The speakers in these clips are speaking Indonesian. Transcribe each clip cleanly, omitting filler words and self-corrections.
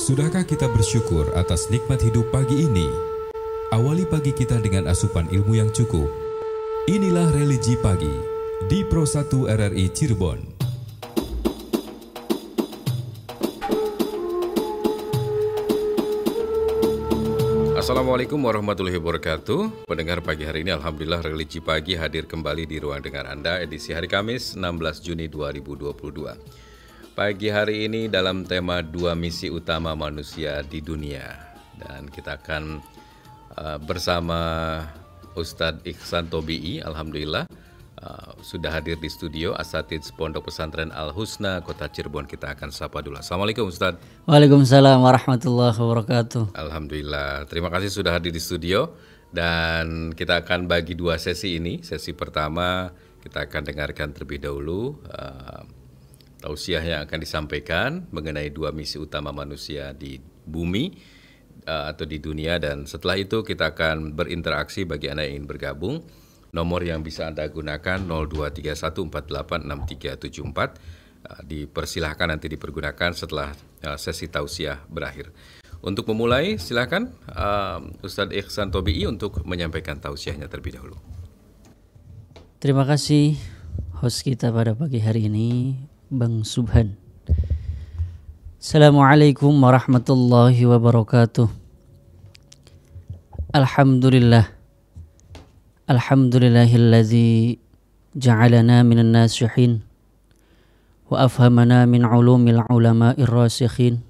Sudahkah kita bersyukur atas nikmat hidup pagi ini? Awali pagi kita dengan asupan ilmu yang cukup. Inilah Religi Pagi di Pro 1 RRI Cirebon. Assalamualaikum warahmatullahi wabarakatuh. Pendengar pagi hari ini, Alhamdulillah Religi Pagi hadir kembali di ruang dengar Anda edisi hari Kamis 16 Juni 2022. Pagi hari ini dalam tema 2 misi utama manusia di dunia. Dan kita akan bersama Ustadz Ihsan Tobi'i, Alhamdulillah sudah hadir di studio, Asatidz Pondok Pesantren Al-Husna, Kota Cirebon. Kita akan sapa dulu. Assalamualaikum Ustadz. Waalaikumsalam warahmatullahi wabarakatuh. Alhamdulillah, terima kasih sudah hadir di studio. Dan kita akan bagi 2 sesi ini. Sesi pertama kita akan dengarkan terlebih dahulu tausiah yang akan disampaikan mengenai 2 misi utama manusia di bumi atau di dunia, dan setelah itu kita akan berinteraksi bagi Anda yang ingin bergabung. Nomor yang bisa Anda gunakan 0231486374. Dipersilahkan nanti dipergunakan setelah sesi tausiah berakhir. Untuk memulai, silakan Ustadz Ihsan Tobi'i untuk menyampaikan tausiahnya terlebih dahulu. Terima kasih host kita pada pagi hari ini, Bang Subhan. Assalamualaikum warahmatullahi wabarakatuh. Alhamdulillah. Alhamdulillahilladzi ja'alana minan nasihin wa afhamana min ulumil ulama'ir rasikhin.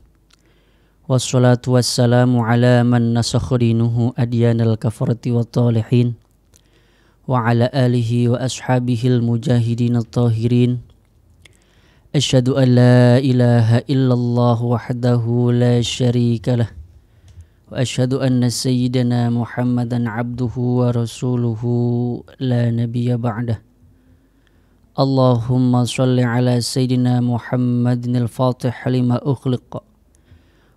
Wassalatu wassalamu ala man nasakha dinuhu adyanal kafarati wa talihin wa ala alihi wa ashabihil mujahidin at-tahirin. Asyhadu an la ilaha illallah wahdahu la syarika lah wa asyhadu anna sayyidana Muhammadan abduhu wa rasuluhu la nabiyya ba'dah. Allahumma shalli ala sayyidina Muhammadin al-fatih lima ukhliq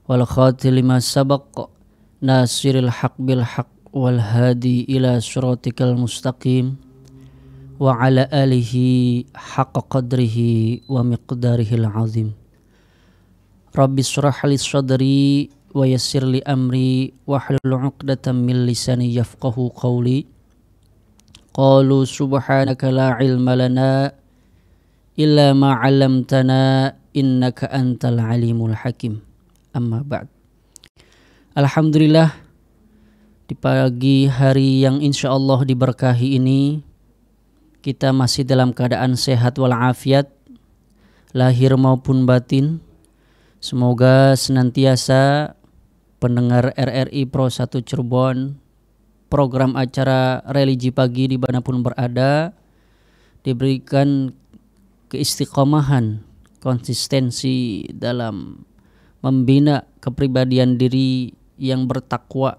wal khatim lima sabaq nasiril haq bil haq wal hadi ila siratikal mustaqim wa ala alihi haqqa qadrihi wa miqdarihil azim. Rabbi shrah li sadri wa yassir li amri wahlul 'uqdatam min lisani yafqahu qawli. Qalu subhanaka la ilma lana illa ma 'allamtana innaka antal alimul hakim. Amma ba'd. Alhamdulillah, di pagi hari yang insyaallah diberkahi ini kita masih dalam keadaan sehat walafiat, lahir maupun batin. Semoga senantiasa pendengar RRI Pro 1 Cirebon, program acara Religi Pagi dimanapun berada, diberikan keistiqomahan, konsistensi dalam membina kepribadian diri yang bertakwa,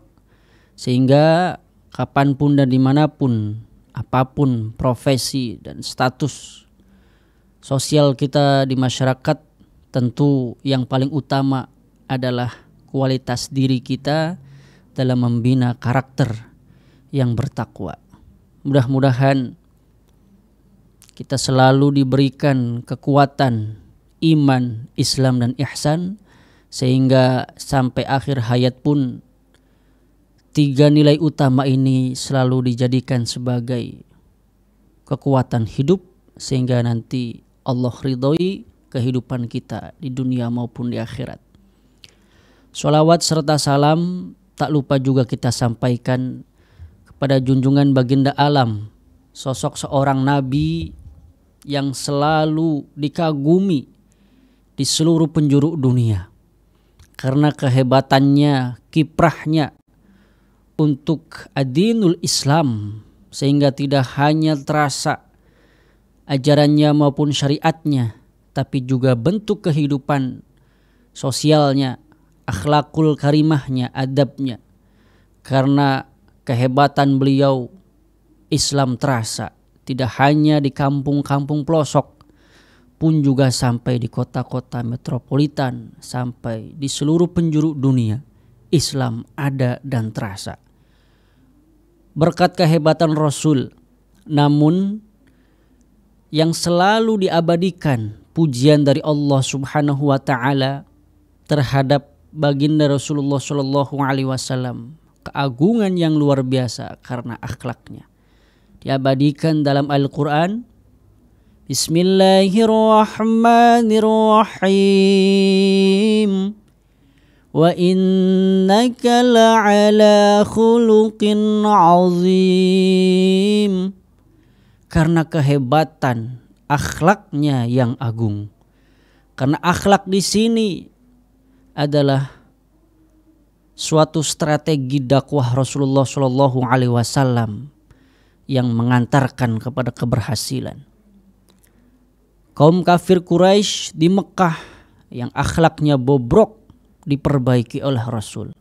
sehingga kapanpun dan dimanapun, apapun profesi dan status sosial kita di masyarakat, tentu yang paling utama adalah kualitas diri kita dalam membina karakter yang bertakwa. Mudah-mudahan kita selalu diberikan kekuatan iman, Islam dan ihsan, sehingga sampai akhir hayat pun 3 nilai utama ini selalu dijadikan sebagai kekuatan hidup, sehingga nanti Allah ridhoi kehidupan kita di dunia maupun di akhirat. Sholawat serta salam tak lupa juga kita sampaikan kepada junjungan baginda alam, sosok seorang nabi yang selalu dikagumi di seluruh penjuru dunia karena kehebatannya, kiprahnya untuk adinul Islam, sehingga tidak hanya terasa ajarannya maupun syariatnya, tapi juga bentuk kehidupan sosialnya, akhlakul karimahnya, adabnya. Karena kehebatan beliau, Islam terasa tidak hanya di kampung-kampung pelosok, pun juga sampai di kota-kota metropolitan, sampai di seluruh penjuru dunia. Islam ada dan terasa. Berkat kehebatan Rasul, namun yang selalu diabadikan pujian dari Allah Subhanahu wa taala terhadap baginda Rasulullah Shallallahu Alaihi Wasallam, keagungan yang luar biasa karena akhlaknya. Diabadikan dalam Al-Quran, Bismillahirrahmanirrahim. Wa innaka la'ala khuluqin azim. Karena kehebatan akhlaknya yang agung. Karena akhlak di sini adalah suatu strategi dakwah Rasulullah Shallallahu Alaihi Wasallam yang mengantarkan kepada keberhasilan. Kaum kafir Quraisy di Mekah yang akhlaknya bobrok diperbaiki oleh Rasul.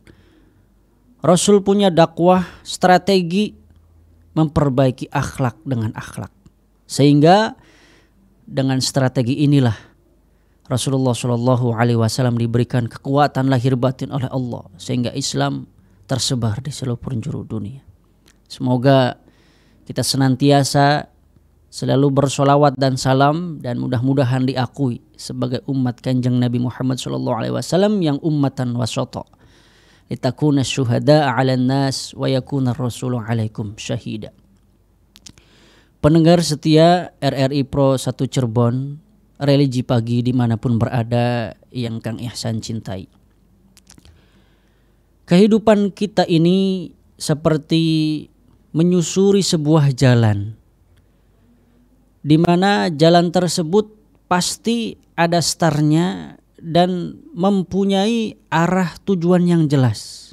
Rasul punya dakwah strategi memperbaiki akhlak dengan akhlak. Sehingga dengan strategi inilah Rasulullah Shallallahu Alaihi Wasallam diberikan kekuatan lahir batin oleh Allah sehingga Islam tersebar di seluruh penjuru dunia. Semoga kita senantiasa selalu bersolawat dan salam dan mudah-mudahan diakui sebagai umat Kanjeng Nabi Muhammad Shallallahu Alaihi Wasallam yang ummatan wasata. Litakuna syuhada'a 'alan nas wa yakuna ar-rasulu 'alaikum syahida. Pendengar setia RRI Pro 1 Cirebon, religi pagi dimanapun berada yang Kang Ihsan cintai. Kehidupan kita ini seperti menyusuri sebuah jalan, di mana jalan tersebut pasti ada startnya dan mempunyai arah tujuan yang jelas.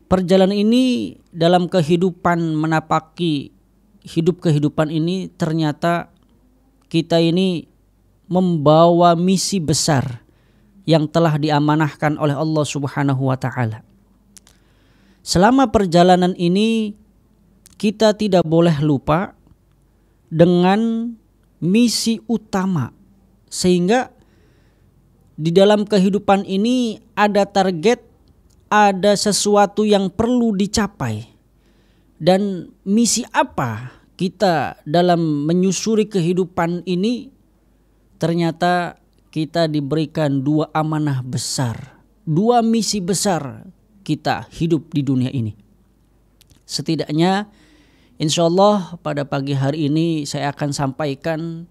Perjalanan ini dalam kehidupan menapaki hidup kehidupan ini ternyata kita ini membawa misi besar yang telah diamanahkan oleh Allah Subhanahu wa taala. Selama perjalanan ini kita tidak boleh lupa dengan misi utama, sehingga di dalam kehidupan ini ada target, ada sesuatu yang perlu dicapai. Dan misi apa kita dalam menyusuri kehidupan ini? Ternyata kita diberikan 2 amanah besar, 2 misi besar kita hidup di dunia ini. Setidaknya insya Allah pada pagi hari ini saya akan sampaikan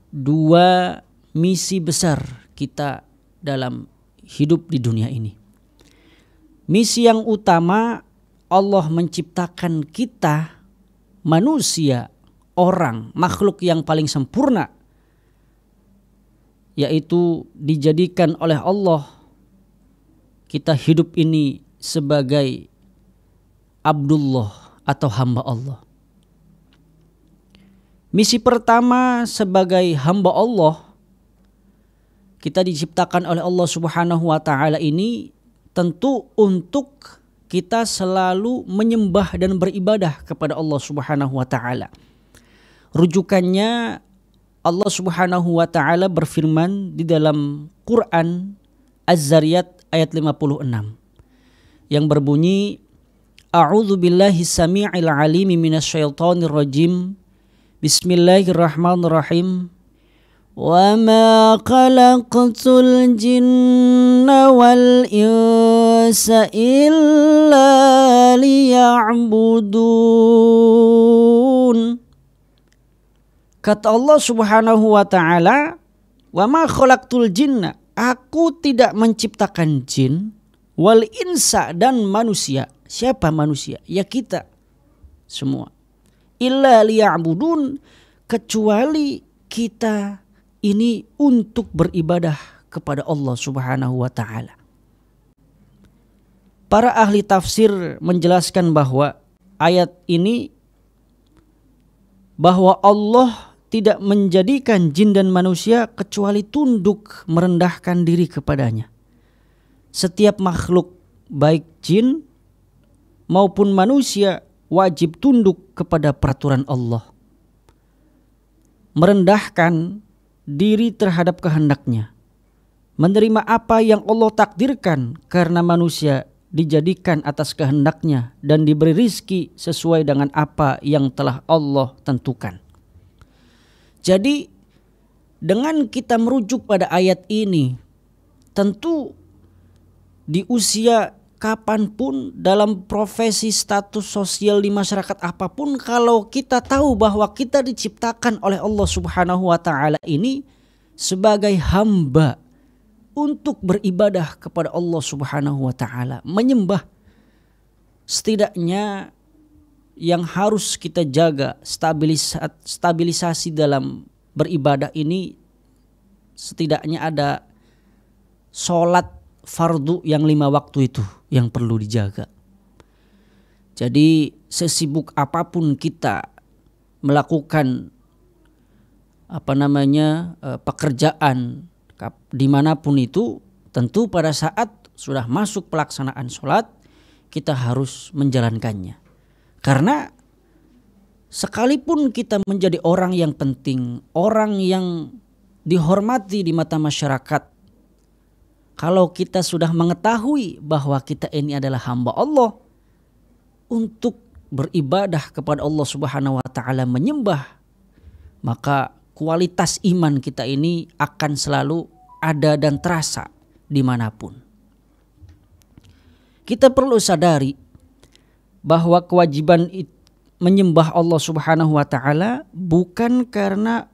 2 misi besar kita dalam hidup di dunia ini. Misi yang utama, Allah menciptakan kita manusia, orang, makhluk yang paling sempurna, yaitu dijadikan oleh Allah kita hidup ini sebagai Abdullah atau hamba Allah. Misi pertama sebagai hamba Allah, kita diciptakan oleh Allah Subhanahu wa taala ini tentu untuk kita selalu menyembah dan beribadah kepada Allah Subhanahu wa taala. Rujukannya Allah Subhanahu wa taala berfirman di dalam Quran Az-Zariyat ayat 56 yang berbunyi, A'udzu billahi samii'il 'alimi minasyaitonir rajim. Bismillahirrahmanirrahim. Wa ma khalaqtul jinna wal insa illa liya'budun. Kata Allah Subhanahu wa taala, wa ma khalaqtul jinna, aku tidak menciptakan jin, wal insa dan manusia. Siapa manusia? Ya kita semua. Illa liya'budun, kecuali kita ini untuk beribadah kepada Allah Subhanahu wa taala. Para ahli tafsir menjelaskan bahwa ayat ini bahwa Allah tidak menjadikan jin dan manusia kecuali tunduk merendahkan diri kepadanya. Setiap makhluk baik jin maupun manusia wajib tunduk kepada peraturan Allah, merendahkan diri terhadap kehendaknya, menerima apa yang Allah takdirkan karena manusia dijadikan atas kehendaknya dan diberi rizki sesuai dengan apa yang telah Allah tentukan. Jadi dengan kita merujuk pada ayat ini, tentu di usia kapanpun, dalam profesi status sosial di masyarakat apapun, kalau kita tahu bahwa kita diciptakan oleh Allah Subhanahu wa taala ini sebagai hamba untuk beribadah kepada Allah Subhanahu wa taala, menyembah, setidaknya yang harus kita jaga stabilisasi dalam beribadah ini, setidaknya ada sholat fardu yang 5 waktu itu yang perlu dijaga. Jadi sesibuk apapun kita melakukan pekerjaan dimanapun itu, tentu pada saat sudah masuk pelaksanaan sholat kita harus menjalankannya. Karena sekalipun kita menjadi orang yang penting, orang yang dihormati di mata masyarakat, kalau kita sudah mengetahui bahwa kita ini adalah hamba Allah untuk beribadah kepada Allah Subhanahu wa taala, menyembah, maka kualitas iman kita ini akan selalu ada dan terasa dimanapun. Kita perlu sadari bahwa kewajiban menyembah Allah Subhanahu wa taala bukan karena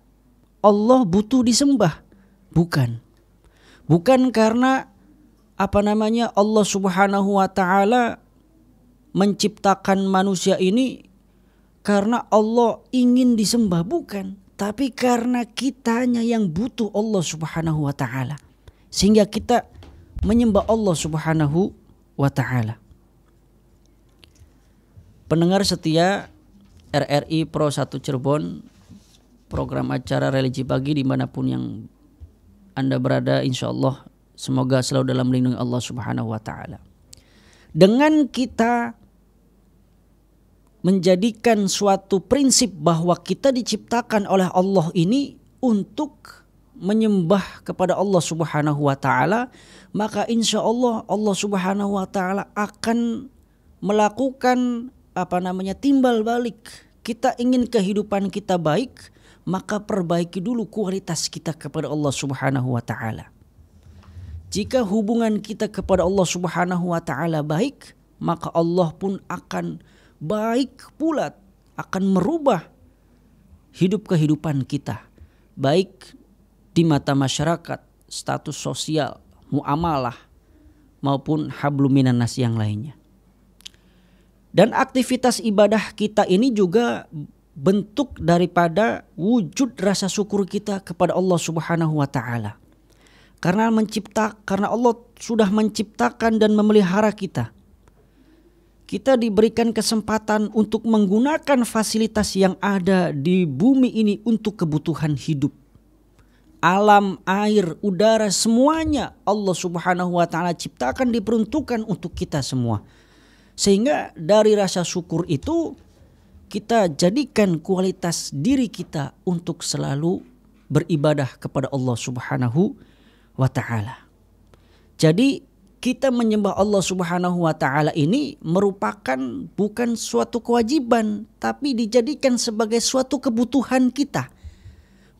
Allah butuh disembah, bukan. Bukan karena Allah Subhanahu wa taala menciptakan manusia ini karena Allah ingin disembah, bukan. Tapi karena kitanya yang butuh Allah Subhanahu wa taala, sehingga kita menyembah Allah Subhanahu wa taala. Pendengar setia RRI Pro 1 Cirebon, program acara Religi Pagi dimanapun yang Anda berada, insya Allah semoga selalu dalam lindungan Allah Subhanahu wa taala. Dengan kita menjadikan suatu prinsip bahwa kita diciptakan oleh Allah ini untuk menyembah kepada Allah Subhanahu wa taala, maka insya Allah Allah Subhanahu wa taala akan melakukan timbal balik. Kita ingin kehidupan kita baik, maka perbaiki dulu kualitas kita kepada Allah Subhanahu wa taala. Jika hubungan kita kepada Allah Subhanahu wa taala baik, maka Allah pun akan baik pula, akan merubah hidup kehidupan kita, baik di mata masyarakat, status sosial, muamalah, maupun hablum minan nas yang lainnya. Dan aktivitas ibadah kita ini juga bentuk daripada wujud rasa syukur kita kepada Allah Subhanahu wa taala. Karena Allah sudah menciptakan dan memelihara kita. Kita diberikan kesempatan untuk menggunakan fasilitas yang ada di bumi ini untuk kebutuhan hidup. Alam, air, udara, semuanya Allah Subhanahu wa taala ciptakan, diperuntukkan untuk kita semua. Sehingga dari rasa syukur itu kita jadikan kualitas diri kita untuk selalu beribadah kepada Allah Subhanahu wa taala. Jadi kita menyembah Allah Subhanahu wa taala ini merupakan bukan suatu kewajiban, tapi dijadikan sebagai suatu kebutuhan kita.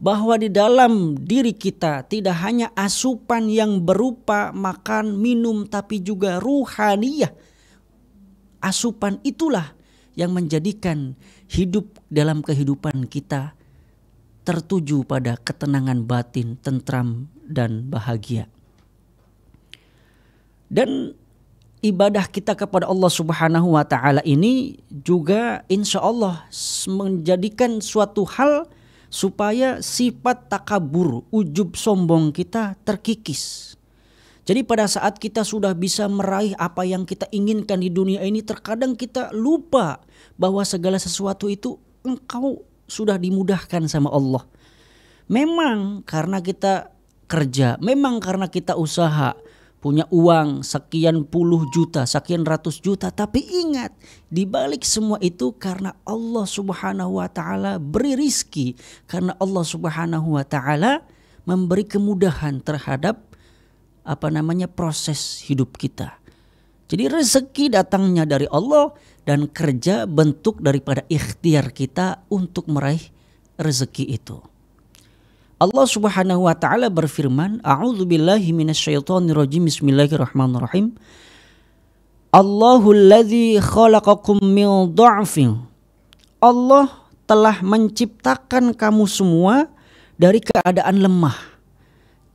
Bahwa di dalam diri kita tidak hanya asupan yang berupa makan, minum, tapi juga ruhaniyah. Asupan itulah yang menjadikan hidup dalam kehidupan kita tertuju pada ketenangan batin, tentram dan bahagia. Dan ibadah kita kepada Allah Subhanahu wa taala ini juga insya Allah menjadikan suatu hal supaya sifat takabur, ujub sombong kita terkikis. Jadi pada saat kita sudah bisa meraih apa yang kita inginkan di dunia ini, terkadang kita lupa bahwa segala sesuatu itu engkau sudah dimudahkan sama Allah. Memang karena kita kerja, memang karena kita usaha, punya uang sekian puluh juta, sekian ratus juta. Tapi ingat, di balik semua itu karena Allah Subhanahu wa taala beri rizki, karena Allah Subhanahu wa taala memberi kemudahan terhadap proses hidup kita. Jadi rezeki datangnya dari Allah dan kerja bentuk daripada ikhtiar kita untuk meraih rezeki itu. Allah Subhanahu wa taala berfirman, A'udzubillahi minasyaitonirrajim. Bismillahirrahmanirrahim. Allahul ladzi khalaqakum min dha'fin. Allah telah menciptakan kamu semua dari keadaan lemah.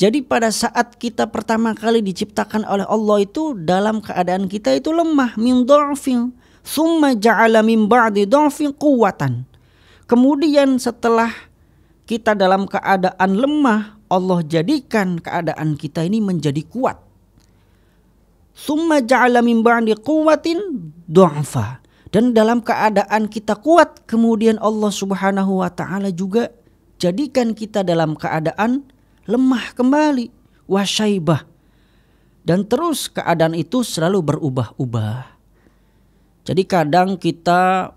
Jadi pada saat kita pertama kali diciptakan oleh Allah itu dalam keadaan kita itu lemah, min dha'fin. Tsumma ja'ala min ba'di dha'fin quwwatan. Kemudian setelah kita dalam keadaan lemah, Allah jadikan keadaan kita ini menjadi kuat. Tsumma ja'ala min ba'di quwwatin du'afa. Dan dalam keadaan kita kuat, kemudian Allah Subhanahu wa taala juga jadikan kita dalam keadaan lemah kembali, wasyaibah. Dan terus keadaan itu selalu berubah-ubah. Jadi kadang kita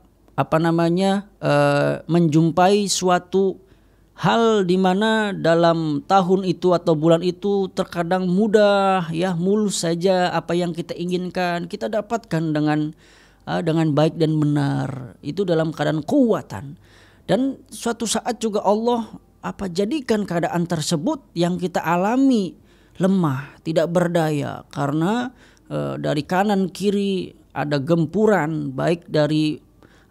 menjumpai suatu hal di mana dalam tahun itu atau bulan itu terkadang mudah, ya, mulus saja apa yang kita inginkan kita dapatkan dengan baik dan benar, itu dalam keadaan kekuatan. Dan suatu saat juga Allah jadikan keadaan tersebut yang kita alami lemah, tidak berdaya karena dari kanan kiri ada gempuran, baik dari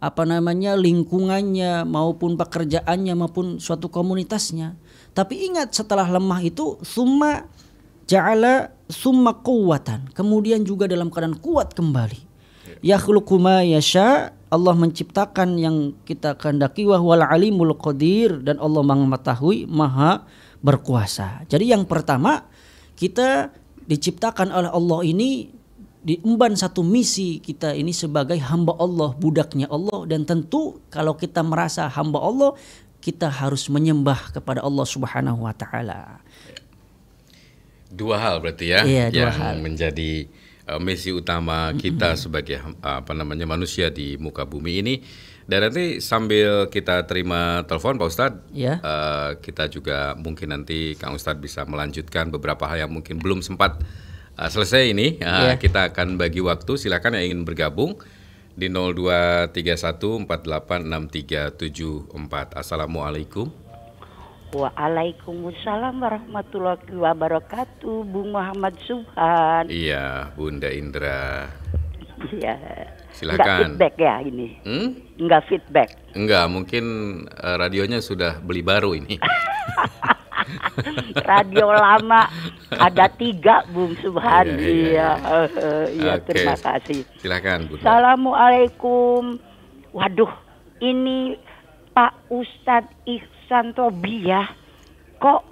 lingkungannya maupun pekerjaannya maupun suatu komunitasnya. Tapi ingat, setelah lemah itu summa quwwatan, kemudian juga dalam keadaan kuat kembali. Yakhluqu ma yasha, Allah menciptakan yang kita kehendaki, wa huwal alimul qadir, dan Allah mengetahui, maha berkuasa. Jadi yang pertama, kita diciptakan oleh Allah ini diemban satu misi kita ini sebagai hamba Allah, budaknya Allah. Dan tentu kalau kita merasa hamba Allah, kita harus menyembah kepada Allah Subhanahu wa taala. Dua hal berarti ya, yang menjadi misi utama kita sebagai manusia di muka bumi ini. Dan nanti sambil kita terima telepon Pak Ustadz, kita juga mungkin nanti Kang Ustadz bisa melanjutkan beberapa hal yang mungkin belum sempat selesai ini. Kita akan bagi waktu, silakan yang ingin bergabung di 0231486374. Assalamualaikum. Waalaikumsalam warahmatullahi wabarakatuh. Bung Muhammad Subhan. Iya, Bunda Indra. Iya. Silakan. Enggak feedback ya ini? Enggak feedback. Enggak, mungkin radionya sudah beli baru ini. Radio lama ada 3, Bung Subhan. Iya, terima kasih. Silakan, Bunda. Assalamualaikum. Waduh, ini Pak Ustadz Ihsan Tobi ya, kok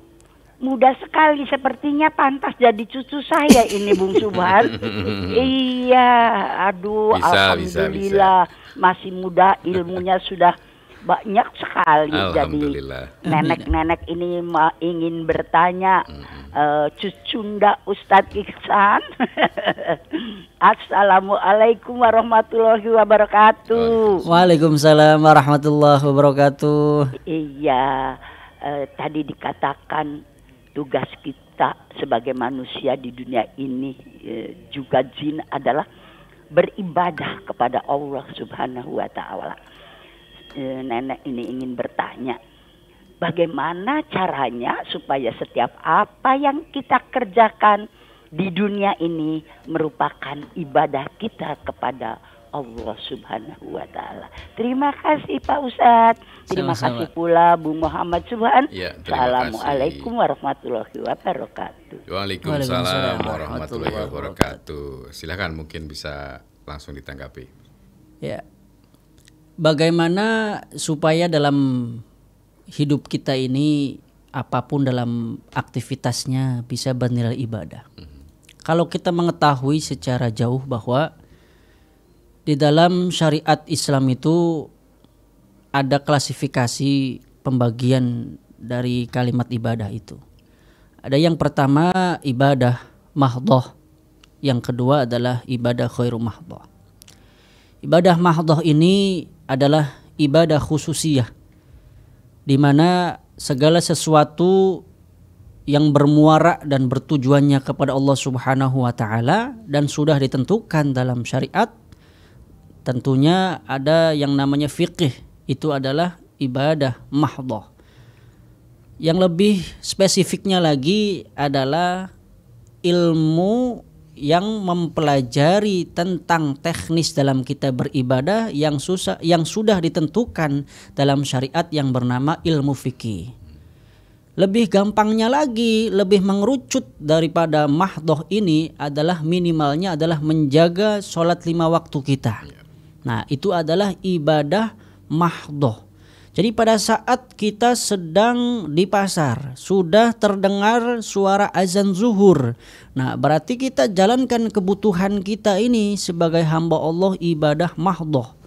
muda sekali, sepertinya pantas jadi cucu saya ini, Bung Subhan. Iya, aduh, alhamdulillah bisa. Masih muda, ilmunya sudah banyak sekali. Jadi nenek-nenek ini ingin bertanya, cucunda Ustadz Ihsan. Assalamualaikum warahmatullahi wabarakatuh. Waalaikumsalam warahmatullahi wabarakatuh. Iya, tadi dikatakan tugas kita sebagai manusia di dunia ini, juga jin, adalah beribadah kepada Allah Subhanahu wa ta'ala. Nenek ini ingin bertanya, bagaimana caranya supaya setiap apa yang kita kerjakan di dunia ini merupakan ibadah kita kepada Allah Subhanahu wa ta'ala. Terima kasih Pak Ustadz. Terima kasih pula Bung Muhammad Subhan. Assalamualaikum warahmatullahi wabarakatuh. Waalaikumsalam warahmatullahi wabarakatuh. Silakan, mungkin bisa langsung ditanggapi. Ya. Bagaimana supaya dalam hidup kita ini apapun dalam aktivitasnya bisa bernilai ibadah. Kalau kita mengetahui secara jauh bahwa di dalam syariat Islam itu ada klasifikasi pembagian dari kalimat ibadah itu. Ada yang pertama ibadah mahdhah, yang kedua adalah ibadah khairu mahdhah. Ibadah mahdhah ini adalah ibadah khususiyah, di mana segala sesuatu yang bermuara dan bertujuannya kepada Allah Subhanahu wa taala dan sudah ditentukan dalam syariat. Tentunya ada yang namanya fiqih, itu adalah ibadah mahdhah. Yang lebih spesifiknya lagi adalah ilmu yang mempelajari tentang teknis dalam kita beribadah yang sudah ditentukan dalam syariat yang bernama ilmu fikih. Lebih gampangnya lagi, lebih mengerucut daripada mahdhoh ini adalah minimalnya adalah menjaga sholat 5 waktu kita. Nah, itu adalah ibadah mahdhoh. Jadi pada saat kita sedang di pasar, sudah terdengar suara azan zuhur. Nah, berarti kita jalankan kebutuhan kita ini sebagai hamba Allah, ibadah mahdhoh.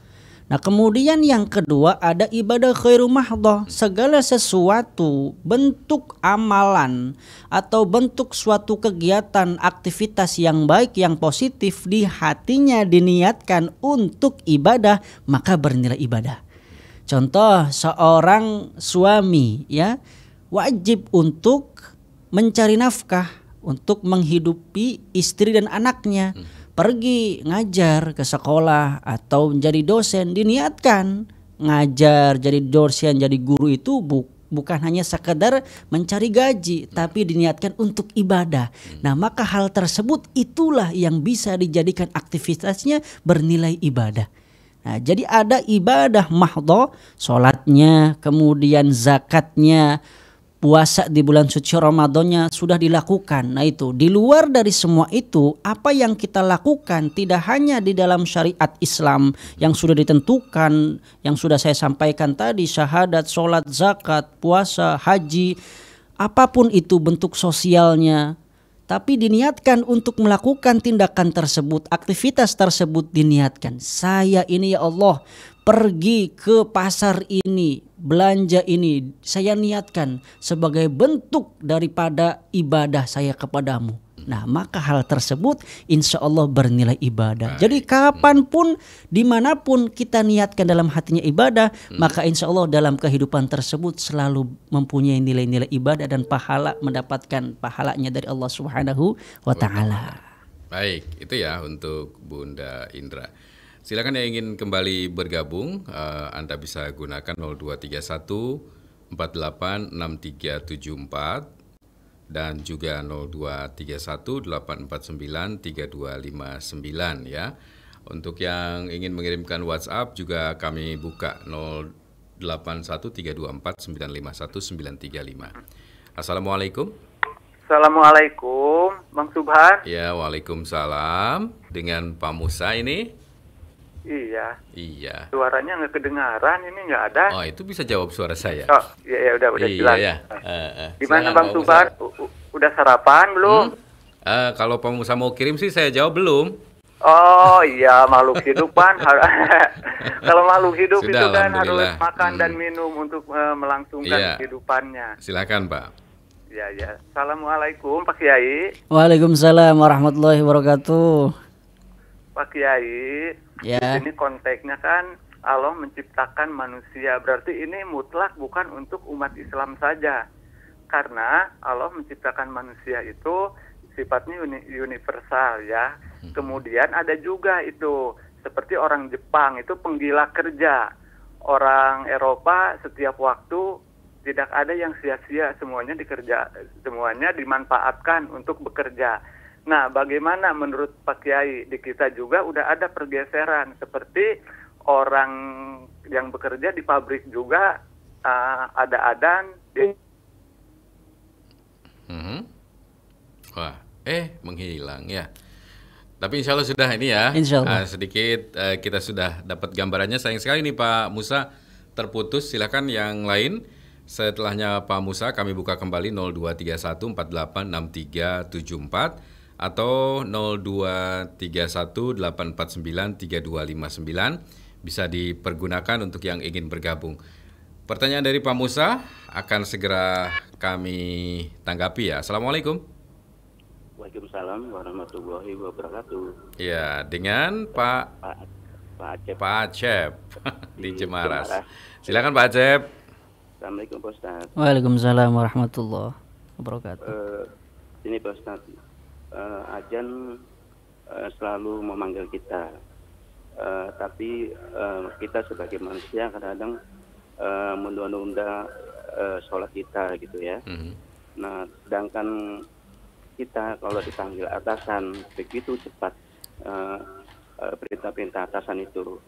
Nah, kemudian yang kedua ada ibadah khairu mahdhoh. Segala sesuatu bentuk amalan atau bentuk suatu kegiatan aktivitas yang baik, yang positif di hatinya diniatkan untuk ibadah, maka bernilai ibadah. Contoh, seorang suami ya wajib untuk mencari nafkah untuk menghidupi istri dan anaknya. Pergi ngajar ke sekolah atau menjadi dosen, diniatkan ngajar, jadi dosen, jadi guru itu bukan hanya sekedar mencari gaji, tapi diniatkan untuk ibadah. Nah, maka hal tersebut itulah yang bisa dijadikan aktivitasnya bernilai ibadah. Nah, jadi ada ibadah mahdhoh, sholatnya, kemudian zakatnya, puasa di bulan suci Ramadannya sudah dilakukan. Nah, itu di luar dari semua itu, apa yang kita lakukan tidak hanya di dalam syariat Islam yang sudah ditentukan, yang sudah saya sampaikan tadi, syahadat, sholat, zakat, puasa, haji, apapun itu bentuk sosialnya, tapi diniatkan untuk melakukan tindakan tersebut, aktivitas tersebut diniatkan. Saya ini ya Allah pergi ke pasar ini, belanja ini, saya niatkan sebagai bentuk daripada ibadah saya kepadamu. Nah, maka hal tersebut insya Allah bernilai ibadah. Jadi kapanpun, dimanapun kita niatkan dalam hatinya ibadah, maka insya Allah dalam kehidupan tersebut selalu mempunyai nilai-nilai ibadah dan pahala, mendapatkan pahalanya dari Allah Subhanahu wa Ta'ala. Baik, itu ya untuk Bunda Indra. Silakan yang ingin kembali bergabung, Anda bisa gunakan 0231 486374 dan juga 0231 849 3259 ya. Untuk yang ingin mengirimkan WhatsApp juga kami buka 081324951935. Assalamualaikum. Assalamualaikum, Bang Subhan. Ya, waalaikumsalam. Dengan Pak Musa ini? Iya. Iya. Suaranya nggak kedengaran, ini nggak ada. Oh, itu bisa jawab suara saya. Oh, ya udah iya, jelas. Ya. Gimana Bang Subhan? Udah sarapan belum? Kalau Pak Musa mau kirim sih saya jawab belum. Oh iya, makhluk hidup kan. Kalau makhluk hidup Sudah, itu kan harus alhamdulillah. makan dan minum untuk melangsungkan kehidupannya. Silakan Pak. Ya. Assalamualaikum Pak Kiai. Waalaikumsalam warahmatullahi wabarakatuh. Pak Kiai, Ya. ini konteksnya kan Allah menciptakan manusia. Berarti ini mutlak bukan untuk umat Islam saja. Karena Allah menciptakan manusia itu sifatnya universal ya. Kemudian ada juga itu seperti orang Jepang itu penggila kerja. Orang Eropa setiap waktu tidak ada yang sia-sia, semuanya dimanfaatkan untuk bekerja. Nah, bagaimana menurut Pak Kiai, di kita juga udah ada pergeseran seperti orang yang bekerja di pabrik juga ada adan. Wah, menghilang ya. Tapi insya Allah sudah ini ya. Insya Allah. Sedikit kita sudah dapat gambarannya. Sayang sekali nih Pak Musa terputus. Silakan yang lain. Setelahnya Pak Musa kami buka kembali 0231 486374 atau 0231 849 3259 bisa dipergunakan untuk yang ingin bergabung. Pertanyaan dari Pak Musa akan segera kami tanggapi ya. Assalamualaikum. Waalaikumsalam warahmatullahi wabarakatuh. Ya, dengan Pak Acep di Jemaras. Silakan Pak Acep. Assalamualaikum Pak Ustaz. Waalaikumsalam warahmatullahi wabarakatuh. Ini Pak Ustaz, Ajan selalu memanggil kita, tapi kita sebagai manusia kadang-kadang menunda-nunda sholat kita gitu ya. Nah, sedangkan kita kalau dipanggil atasan begitu cepat perintah-perintah atasan itu.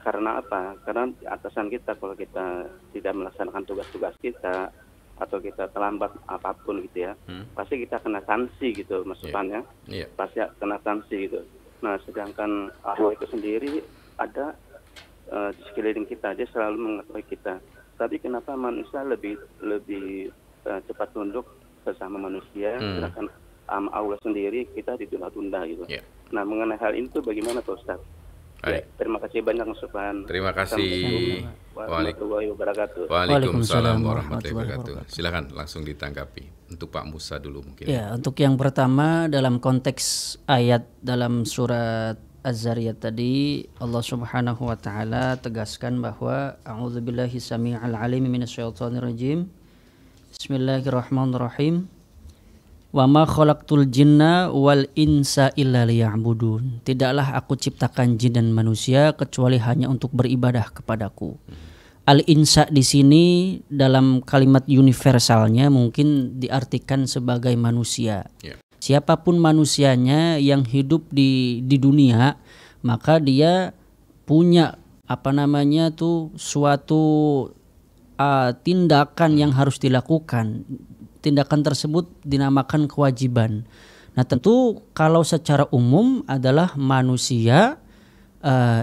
Karena apa? Karena atasan kita kalau kita tidak melaksanakan tugas-tugas kita atau kita terlambat apapun gitu ya, pasti kita kena sanksi gitu masukannya. Pasti kena sanksi gitu. Nah, sedangkan Allah itu sendiri ada di sekeliling kita, dia selalu mengetahui kita. Tapi kenapa manusia lebih cepat tunduk sesama manusia, sedangkan Allah sendiri kita ditunda-tunda gitu. Nah, mengenai hal itu bagaimana Pak Ustaz? Ya, terima kasih banyak Mas Sufan. Terima kasih. Warahmatullahi wabarakatuh. Waalaikumsalam warahmatullahi wabarakatuh. Silakan langsung ditanggapi. Untuk Pak Musa dulu mungkin. Ya, untuk yang pertama dalam konteks ayat dalam surat Az-Zariyat tadi, Allah Subhanahu wa taala tegaskan bahwa a'udzubillahi samii'al 'alim minasyaitonir rajim. Bismillahirrahmanirrahim. Wa ma khalaqtul jinna wal insa illa liya'budun. Tidaklah aku ciptakan jin dan manusia kecuali hanya untuk beribadah kepadaku. Al-insa di sini dalam kalimat universalnya mungkin diartikan sebagai manusia. Siapapun manusianya yang hidup di dunia, maka dia punya suatu tindakan yang harus dilakukan. Tindakan tersebut dinamakan kewajiban. Nah, tentu kalau secara umum adalah manusia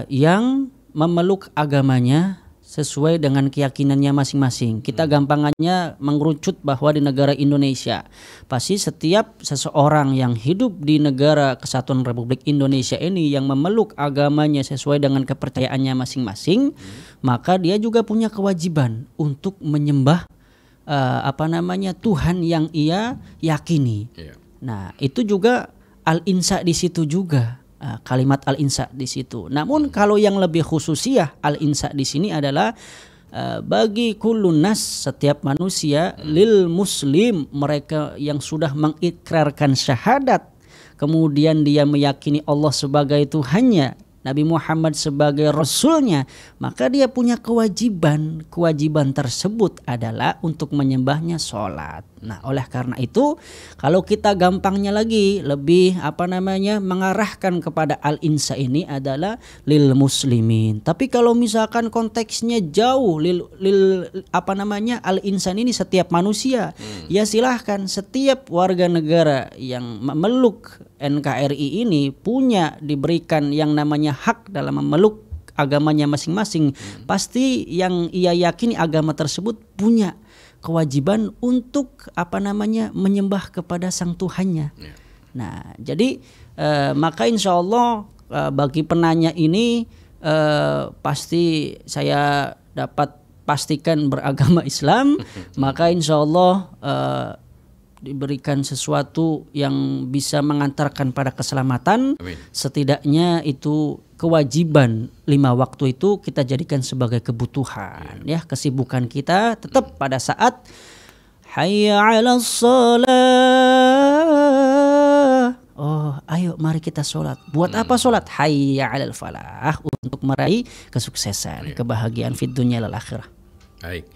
yang memeluk agamanya sesuai dengan keyakinannya masing-masing. Kita gampangannya mengerucut bahwa di negara Indonesia pasti setiap seseorang yang hidup di negara Kesatuan Republik Indonesia ini yang memeluk agamanya sesuai dengan kepercayaannya masing-masing, maka dia juga punya kewajiban untuk menyembah Tuhan yang ia yakini. Nah, itu juga al-insa di situ juga. Kalimat al-insa di situ. Namun kalau yang lebih khususiyah al-insa di sini adalah bagi kullun nas, setiap manusia, lil muslim, mereka yang sudah mengikrarkan syahadat, kemudian dia meyakini Allah sebagai Tuhannya, Nabi Muhammad sebagai Rasulnya, maka dia punya kewajiban. Kewajiban tersebut adalah untuk menyembahnya sholat. Nah, oleh karena itu, kalau kita gampangnya lagi lebih mengarahkan kepada al-insa ini adalah lil muslimin. Tapi kalau misalkan konteksnya jauh al-insan ini setiap manusia, ya silahkan setiap warga negara yang memeluk NKRI ini diberikan yang namanya hak dalam memeluk agamanya masing-masing. Pasti yang ia yakini agama tersebut punya kewajiban untuk menyembah kepada sang Tuhannya. Nah, jadi maka insya Allah bagi penanya ini pasti saya dapat pastikan beragama Islam, maka insya Allah diberikan sesuatu yang bisa mengantarkan pada keselamatan. Amin. Setidaknya itu kewajiban 5 waktu itu kita jadikan sebagai kebutuhan, ya, kesibukan kita tetap pada saat hayya 'alas shalah. Oh, ayo mari kita sholat. Buat apa sholat? Hayya 'alal falah, untuk meraih kesuksesan, kebahagiaan fid dunya wal akhirah. Baik.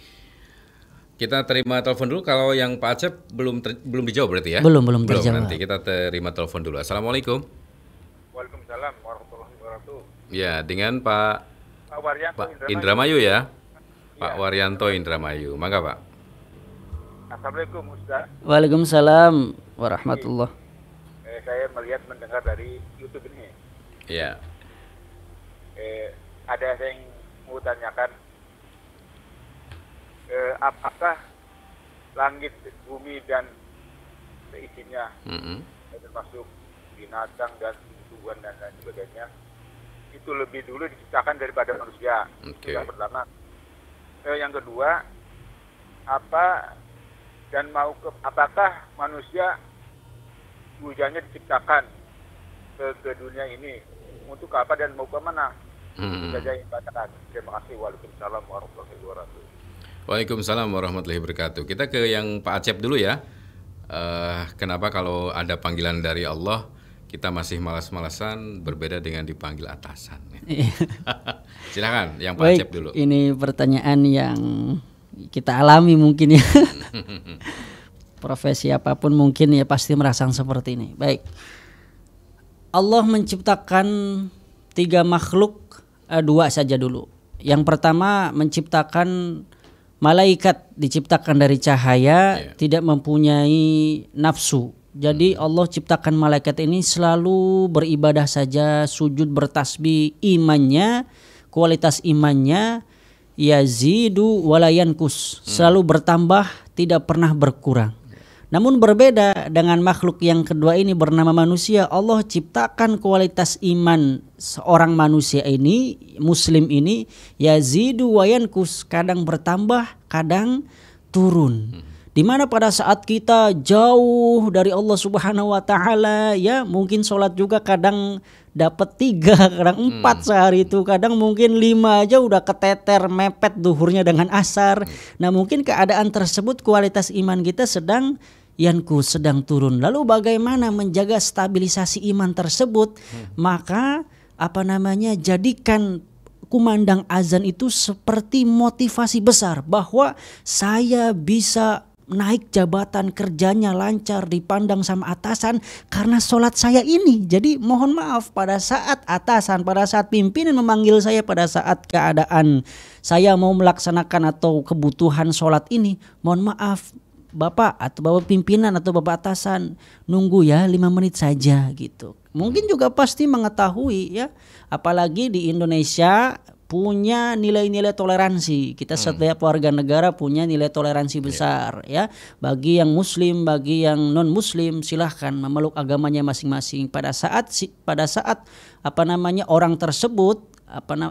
Kita terima telepon dulu. Kalau yang Pak Acep belum dijawab berarti ya? Belum terjawab. Nanti kita terima telepon dulu. Assalamualaikum. Waalaikumsalam warahmatullahi wabarakatuh. Ya, dengan Pak Waryanto Indramayu ya? Pak Waryanto Indramayu. Mangga Pak. Assalamualaikum Ustaz. Waalaikumsalam warahmatullah. Saya mendengar dari YouTube ini. Ya. Ada yang mau tanyakan, apakah langit, bumi dan seisinya, termasuk binatang dan tumbuhan dan lain sebagainya, itu lebih dulu diciptakan daripada manusia? Itu yang pertama. Yang kedua, apakah manusia hujannya diciptakan ke dunia ini untuk apa dan mau ke mana? Itu saja yang dikatakan. Terima kasih. Waalaikumsalam warahmatullahi wabarakatuh. Waalaikumsalam warahmatullahi wabarakatuh. Kita ke yang Pak Acep dulu ya. Kenapa kalau ada panggilan dari Allah kita masih malas-malasan berbeda dengan dipanggil atasan? Silakan yang Pak Acep dulu. Ini pertanyaan yang kita alami mungkin ya. Profesi apapun mungkin ya pasti merasakan seperti ini. Baik. Allah menciptakan 3 makhluk, 2 saja dulu. Yang pertama menciptakan malaikat, diciptakan dari cahaya, tidak mempunyai nafsu. Jadi Allah ciptakan malaikat ini selalu beribadah saja, sujud, bertasbih, imannya, kualitas imannya yazidu wala yankus, selalu bertambah, tidak pernah berkurang. Namun berbeda dengan makhluk yang kedua ini bernama manusia. Allah ciptakan kualitas iman seorang manusia ini, muslim ini, yazidu wa yankus, kadang bertambah, kadang turun. Dimana pada saat kita jauh dari Allah Subhanahu wa taala, ya mungkin sholat juga kadang dapat 3, kadang 4 sehari itu, kadang mungkin 5 aja udah keteter mepet duhurnya dengan asar. Nah mungkin keadaan tersebut kualitas iman kita sedang sedang turun. Lalu bagaimana menjaga stabilisasi iman tersebut? Maka jadikan kumandang azan itu seperti motivasi besar bahwa saya bisa naik jabatan, kerjanya lancar, dipandang sama atasan karena sholat saya ini. Jadi mohon maaf pada saat atasan, pada saat pimpinan memanggil saya, pada saat keadaan saya mau melaksanakan atau kebutuhan sholat ini, mohon maaf Bapak atau Bapak pimpinan atau Bapak atasan, nunggu ya 5 menit saja gitu. Mungkin juga pasti mengetahui ya, apalagi di Indonesia punya nilai-nilai toleransi. Kita setiap warga negara punya nilai toleransi besar ya. Bagi yang muslim, bagi yang non muslim silahkan memeluk agamanya masing-masing. Pada saat orang tersebut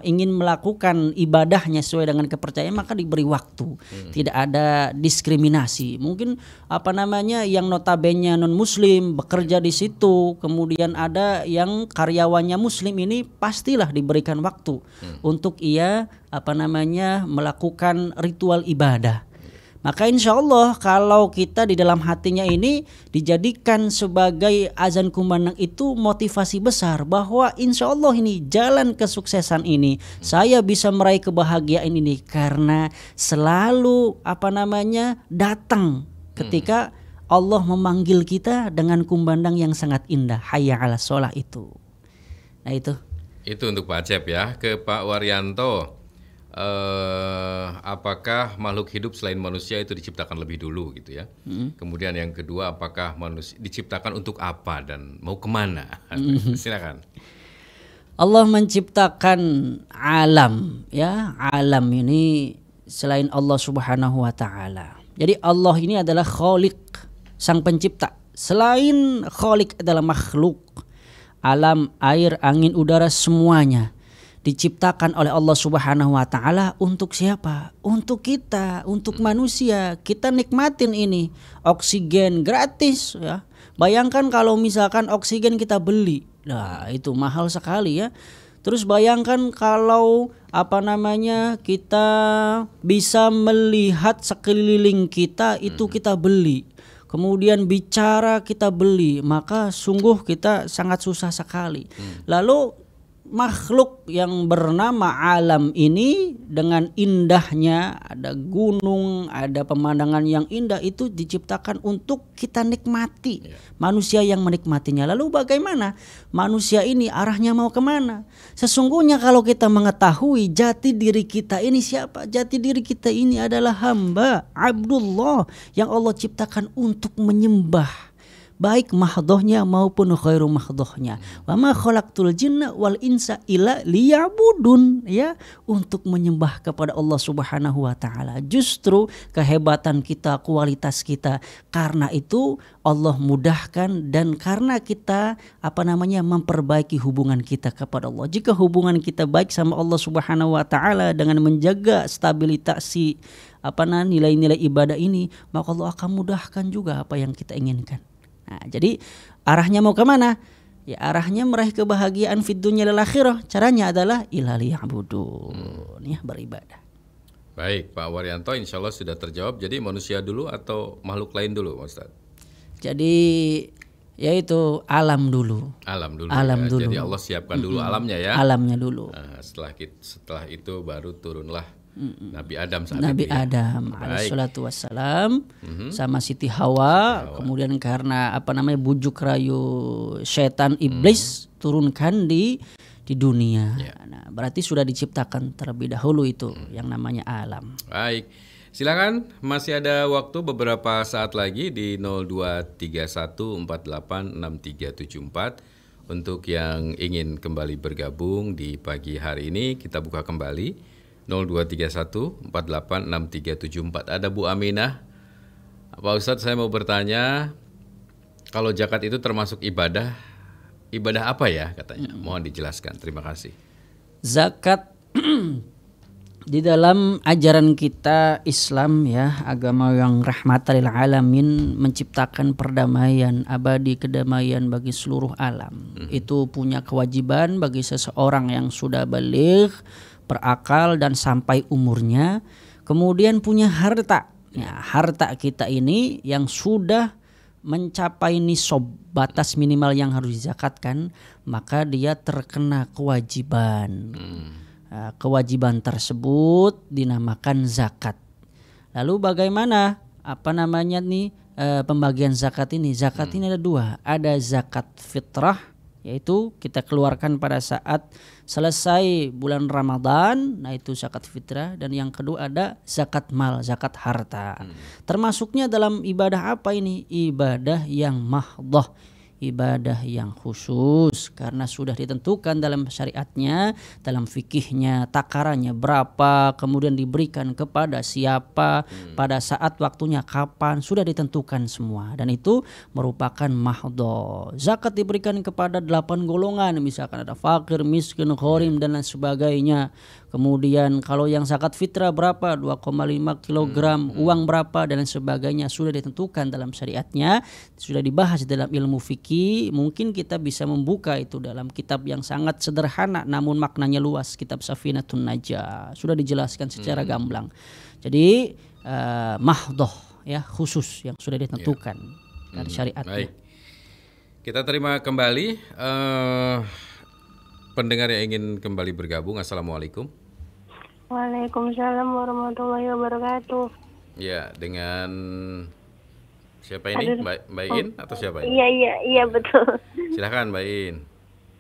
ingin melakukan ibadahnya sesuai dengan kepercayaan, maka diberi waktu. Tidak ada diskriminasi. Mungkin yang notabene non muslim bekerja di situ, kemudian ada yang karyawannya muslim, ini pastilah diberikan waktu untuk ia melakukan ritual ibadah. Maka insya Allah kalau kita di dalam hatinya ini dijadikan sebagai azan kumandang itu motivasi besar bahwa insya Allah ini jalan kesuksesan ini, saya bisa meraih kebahagiaan ini karena selalu datang ketika Allah memanggil kita dengan kumandang yang sangat indah, hayya 'alas shalah itu. Nah itu untuk Pak Acep ya. Ke Pak Waryanto. Apakah makhluk hidup selain manusia itu diciptakan lebih dulu gitu ya? Kemudian yang kedua, apakah manusia diciptakan untuk apa dan mau kemana? Silakan. Allah menciptakan alam ya, alam ini selain Allah Subhanahu wa taala. Jadi Allah ini adalah Khaliq, sang pencipta. Selain Khaliq adalah makhluk. Alam, air, angin, udara semuanya diciptakan oleh Allah Subhanahu wa taala untuk siapa? Untuk kita, untuk manusia. Kita nikmatin ini. Oksigen gratis ya. Bayangkan kalau misalkan oksigen kita beli. Nah, itu mahal sekali ya. Terus bayangkan kalau kita bisa melihat sekeliling kita itu kita beli. Kemudian bicara kita beli, maka sungguh kita sangat susah sekali. Lalu makhluk yang bernama alam ini dengan indahnya, ada gunung, ada pemandangan yang indah, itu diciptakan untuk kita nikmati. Manusia yang menikmatinya. Lalu bagaimana manusia ini arahnya mau kemana? Sesungguhnya kalau kita mengetahui jati diri kita ini siapa? Jati diri kita ini adalah hamba, Abdullah, yang Allah ciptakan untuk menyembah, baik mahdohnya maupun khairu mahdohnya. Wa ma khalaqtul jinna wal insa illa liya'budun, ya, untuk menyembah kepada Allah Subhanahu wa taala. Justru kehebatan kita, kualitas kita, karena itu Allah mudahkan dan karena kita memperbaiki hubungan kita kepada Allah. Jika hubungan kita baik sama Allah Subhanahu wa taala dengan menjaga stabilitasi nilai-nilai ibadah ini, maka Allah akan mudahkan juga apa yang kita inginkan. Nah, jadi arahnya mau kemana? Ya arahnya meraih kebahagiaan fid dunya wal akhirah. Caranya adalah ila liya'budun, ya, beribadah. Baik, Pak Waryanto, insya Allah sudah terjawab. Jadi manusia dulu atau makhluk lain dulu, Ustaz? Jadi yaitu alam dulu. Alam dulu. Alam ya. dulu. Jadi Allah siapkan dulu alamnya ya. Alamnya dulu. Nah, setelah itu baru turunlah Nabi Adam saat Nabi itu ya. Adam Baik. alaihissalatu wassalam sama Siti Hawa. Kemudian karena bujuk rayu setan iblis turunkan di dunia. Nah, berarti sudah diciptakan terlebih dahulu itu yang namanya alam. Baik. Silakan, masih ada waktu beberapa saat lagi di 0231486374 untuk yang ingin kembali bergabung di pagi hari ini. Kita buka kembali 0231486374. Ada Bu Aminah. Pak Ustadz, saya mau bertanya, kalau zakat itu termasuk ibadah apa ya katanya? Mohon dijelaskan. Terima kasih. Zakat di dalam ajaran kita Islam ya, agama yang rahmatan lil alamin, menciptakan perdamaian abadi, kedamaian bagi seluruh alam. Itu punya kewajiban bagi seseorang yang sudah baligh, berakal dan sampai umurnya, kemudian punya harta. Ya, harta kita ini yang sudah mencapai nisab, batas minimal yang harus dizakatkan, maka dia terkena kewajiban. Kewajiban tersebut dinamakan zakat. Lalu bagaimana pembagian zakat ini? Zakat ini ada dua. Ada zakat fitrah, yaitu kita keluarkan pada saat selesai bulan Ramadan, nah itu zakat fitrah. Dan yang kedua ada zakat mal, zakat harta. Termasuknya dalam ibadah apa ini? Ibadah yang mahdhah, ibadah yang khusus, karena sudah ditentukan dalam syariatnya, dalam fikihnya, takarannya berapa, kemudian diberikan kepada siapa, pada saat waktunya kapan, sudah ditentukan semua, dan itu merupakan mahdhah. Zakat diberikan kepada 8 golongan, misalkan ada fakir, miskin, gharim dan lain sebagainya. Kemudian kalau yang zakat fitrah berapa, 2,5 kilogram, uang berapa dan lain sebagainya, sudah ditentukan dalam syariatnya, sudah dibahas dalam ilmu fikih. Mungkin kita bisa membuka itu dalam kitab yang sangat sederhana namun maknanya luas, kitab Safinatun Najah, sudah dijelaskan secara gamblang. Jadi mahdhah ya, khusus yang sudah ditentukan dari syariatnya. Baik. Kita terima kembali pendengar yang ingin kembali bergabung. Assalamualaikum. Waalaikumsalam warahmatullahi wabarakatuh. Ya, dengan siapa ini? Mbak In atau siapa ini? Iya betul. Silakan Mbak In.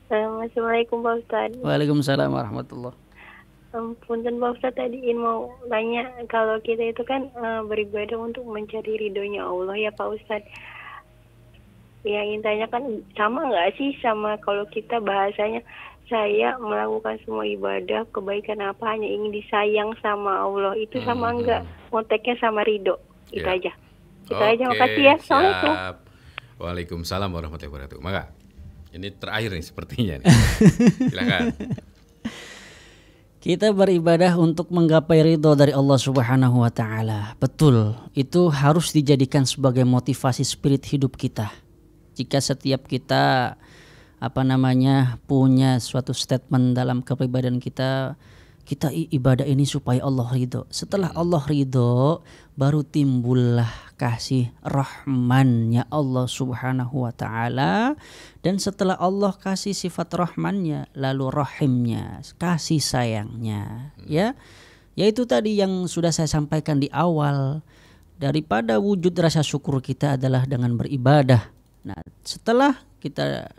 Assalamualaikum Pak Ustadz. Waalaikumsalam warahmatullahi. Punten Pak Ustadz, tadi mau tanya, kalau kita itu kan beribadah untuk mencari ridhonya Allah ya Pak Ustadz. Ya, ingin tanya kan sama nggak sih sama kalau kita bahasanya saya melakukan semua ibadah kebaikan apa hanya ingin disayang sama Allah, itu sama enggak? Konteksnya sama ridho. Itu aja. Itu aja, makasih ya. Assalamualaikum. Waalaikumsalam warahmatullahi wabarakatuh. Maka ini terakhir nih sepertinya nih. Silakan. Kita beribadah untuk menggapai ridho dari Allah Subhanahu wa taala. Betul, itu harus dijadikan sebagai motivasi spirit hidup kita. Jika setiap kita punya suatu statement dalam kepribadian kita ibadah ini supaya Allah ridho. Setelah Allah ridho, baru timbullah kasih rahmannya Allah Subhanahu wa ta'ala. Dan setelah Allah kasih sifat rahmannya, lalu rahimnya, kasih sayangnya. Ya, yaitu tadi yang sudah saya sampaikan di awal. Daripada wujud rasa syukur kita adalah dengan beribadah. Nah, setelah kita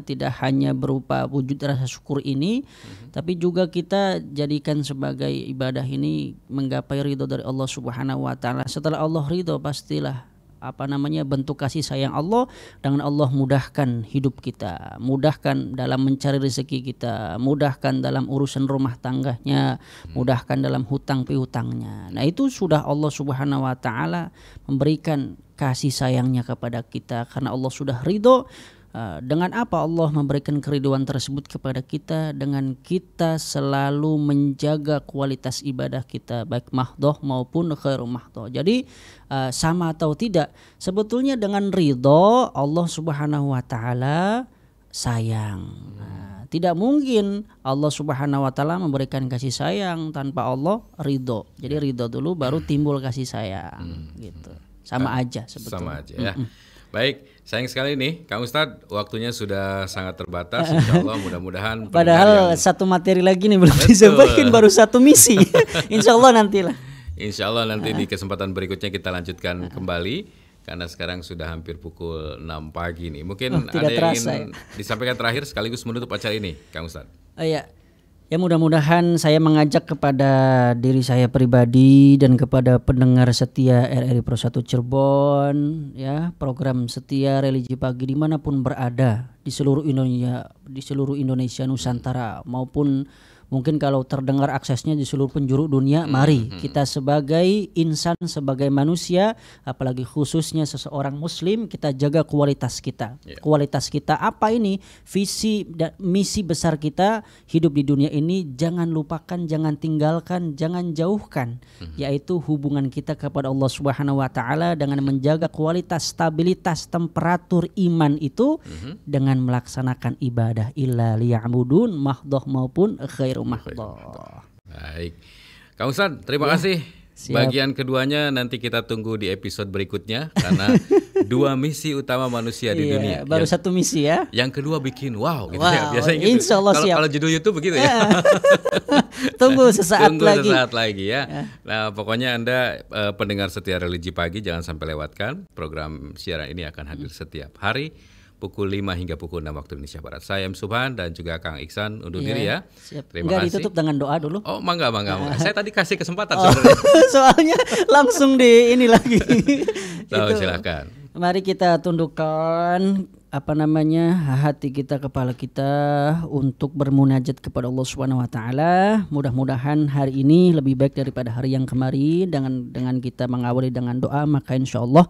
tidak hanya berupa wujud rasa syukur ini, tapi juga kita jadikan sebagai ibadah ini menggapai ridho dari Allah Subhanahu wa taala. Setelah Allah ridho, pastilah bentuk kasih sayang Allah, dengan Allah mudahkan hidup kita, mudahkan dalam mencari rezeki kita, mudahkan dalam urusan rumah tangganya, mudahkan dalam hutang piutangnya. Nah, itu sudah Allah Subhanahu wa taala memberikan kasih sayangnya kepada kita karena Allah sudah ridho. Dengan apa Allah memberikan keridhoan tersebut kepada kita? Dengan kita selalu menjaga kualitas ibadah kita, baik mahdhah maupun khairu mahdhah. Jadi sama atau tidak, sebetulnya dengan ridho Allah Subhanahu wa taala sayang. Tidak mungkin Allah Subhanahu wa taala memberikan kasih sayang tanpa Allah ridho. Jadi ridho dulu baru timbul kasih sayang gitu. Sama aja sebetulnya. Sama aja ya. Baik, sayang sekali nih Kang Ustadz, waktunya sudah sangat terbatas. Insya Allah mudah-mudahan. Padahal satu materi lagi nih belum disampaikan, baru satu misi. Insya Allah nantilah. Insya Allah nanti di kesempatan berikutnya kita lanjutkan kembali. Karena sekarang sudah hampir pukul 6 pagi nih. Mungkin ada yang ingin disampaikan terakhir sekaligus menutup acara ini, Kang Ustadz. Ya mudah-mudahan saya mengajak kepada diri saya pribadi dan kepada pendengar setia RRI Pro 1 Cirebon, ya, program setia Religi Pagi dimanapun berada di seluruh Indonesia Nusantara, maupun mungkin kalau terdengar aksesnya di seluruh penjuru dunia, mari kita sebagai insan, sebagai manusia, apalagi khususnya seseorang muslim, kita jaga kualitas kita. Kualitas kita apa ini? Visi dan misi besar kita hidup di dunia ini jangan lupakan, jangan tinggalkan, jangan jauhkan, yaitu hubungan kita kepada Allah Subhanahu wa taala dengan menjaga kualitas, stabilitas, temperatur iman itu dengan melaksanakan ibadah illa liya'budun mahdoh maupun khairu mahdoh. Baik, Kang Ustadz, terima kasih. Siap. Bagian keduanya nanti kita tunggu di episode berikutnya karena dua misi utama manusia di dunia. Baru satu misi ya. Yang kedua bikin wow gitu ya. Biasanya gitu. Insya Allah siap. Kalau judul YouTube begitu ya. Tunggu sesaat lagi ya. Nah, pokoknya Anda pendengar setia Religi Pagi jangan sampai lewatkan program siaran ini akan hadir setiap hari pukul 5 hingga pukul 6 waktu Indonesia Barat. Saya M. Subhan dan juga Kang Iksan undur diri ya. Siap. Terima kasih. Ditutup dengan doa dulu. Oh, mangga. Saya tadi kasih kesempatan sebenarnya. Soalnya langsung di ini lagi. Silakan. Mari kita tundukkan hati kita, kepala kita untuk bermunajat kepada Allah Subhanahu wa taala. Mudah-mudahan hari ini lebih baik daripada hari yang kemarin dengan kita mengawali dengan doa, maka insyaallah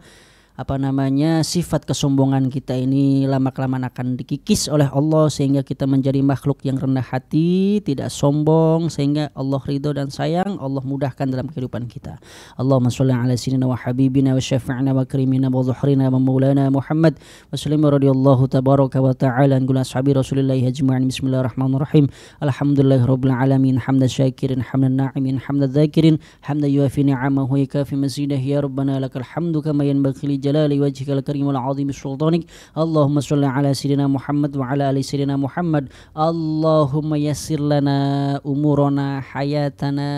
sifat kesombongan kita ini lama-kelamaan akan dikikis oleh Allah sehingga kita menjadi makhluk yang rendah hati, tidak sombong, sehingga Allah ridho dan sayang, Allah mudahkan dalam kehidupan kita. Allahumma sholli ala sayyidina wa habibina wa syafi'ina wa karimina wa zuhrina wa maulana Muhammad wa sallim radhiyallahu tabaraka wa ta'ala an ashabi Rasulillah ajma'in. Bismillahirrahmanirrahim. Alhamdulillahirabbil alamin, hamdan syakirin, hamdan na'imin, hamdan dzakirin, hamdan yuafi ni'amahu wa yukafi mazidah. Ya rabbana lakal hamdu kama yanbaghi جلال وجهك الكريم العظيم سلطانك. اللهم صل على سيدنا محمد وعلى آل سيدنا محمد. اللهم يسر لنا أمورنا حياتنا.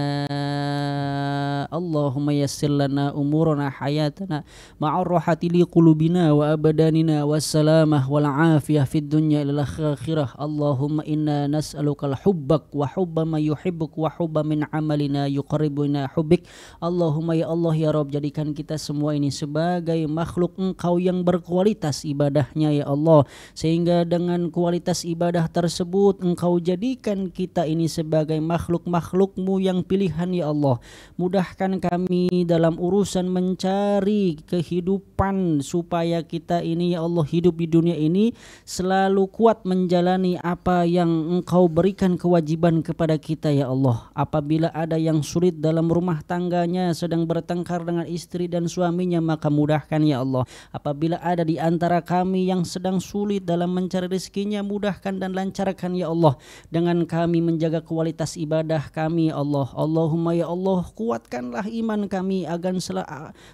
اللهم يسر لنا أمورنا حياتنا مع الراحة لقلوبنا وأبداننا والسلامة والعافية في الدنيا إلى الآخرة. اللهم إنا نسألك الحبك وحب ما يحبك وحب من عملنا يقربنا حبك. اللهم ya Allah ya Rabb, jadikan kita semua ini sebagai makhluk Engkau yang berkualitas ibadahnya ya Allah, sehingga dengan kualitas ibadah tersebut Engkau jadikan kita ini sebagai makhluk-makhluk-Mu yang pilihan ya Allah. Mudahkan kami dalam urusan mencari kehidupan supaya kita ini ya Allah hidup di dunia ini selalu kuat menjalani apa yang Engkau berikan kewajiban kepada kita ya Allah. Apabila ada yang sulit dalam rumah tangganya, sedang bertengkar dengan istri dan suaminya, maka mudahkan ya Allah. Apabila ada di antara kami yang sedang sulit dalam mencari rezekinya, mudahkan dan lancarkan ya Allah dengan kami menjaga kualitas ibadah kami ya Allah. Allahumma ya Allah, kuatkanlah iman kami agar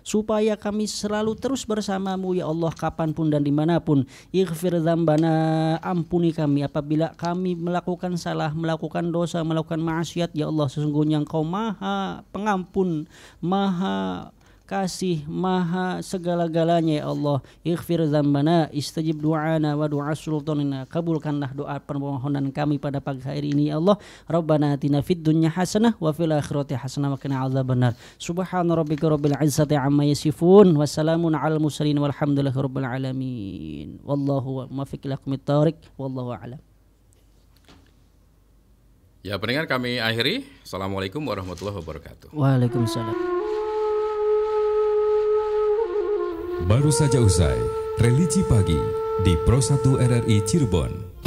supaya kami selalu terus bersamamu ya Allah kapanpun dan dimanapun. Ighfir dzambana, ampuni kami apabila kami melakukan salah, melakukan dosa, melakukan maksiat ya Allah. Sesungguhnya Engkau Maha Pengampun, Maha Kasih, Maha segala-galanya ya Allah. Ighfir dzambana, istajib du'ana wa du'a sultanina. Kabulkanlah doa permohonan kami pada pagi hari ini ya Allah. Rabbana atina fid dunya hasanah wa fil akhirati hasanah wa qina adzabannar. Subhana rabbika rabbil izzati amma yasifun wa salamun alal mursalin walhamdulillahi rabbil alamin. Wallahu muwaffiq ila aqwamit thoriq wallahu a'lam. Ya, pendengar, kami akhiri. Assalamualaikum warahmatullahi wabarakatuh. Waalaikumsalam. Baru saja usai Religi Pagi di Pro 1 RRI Cirebon.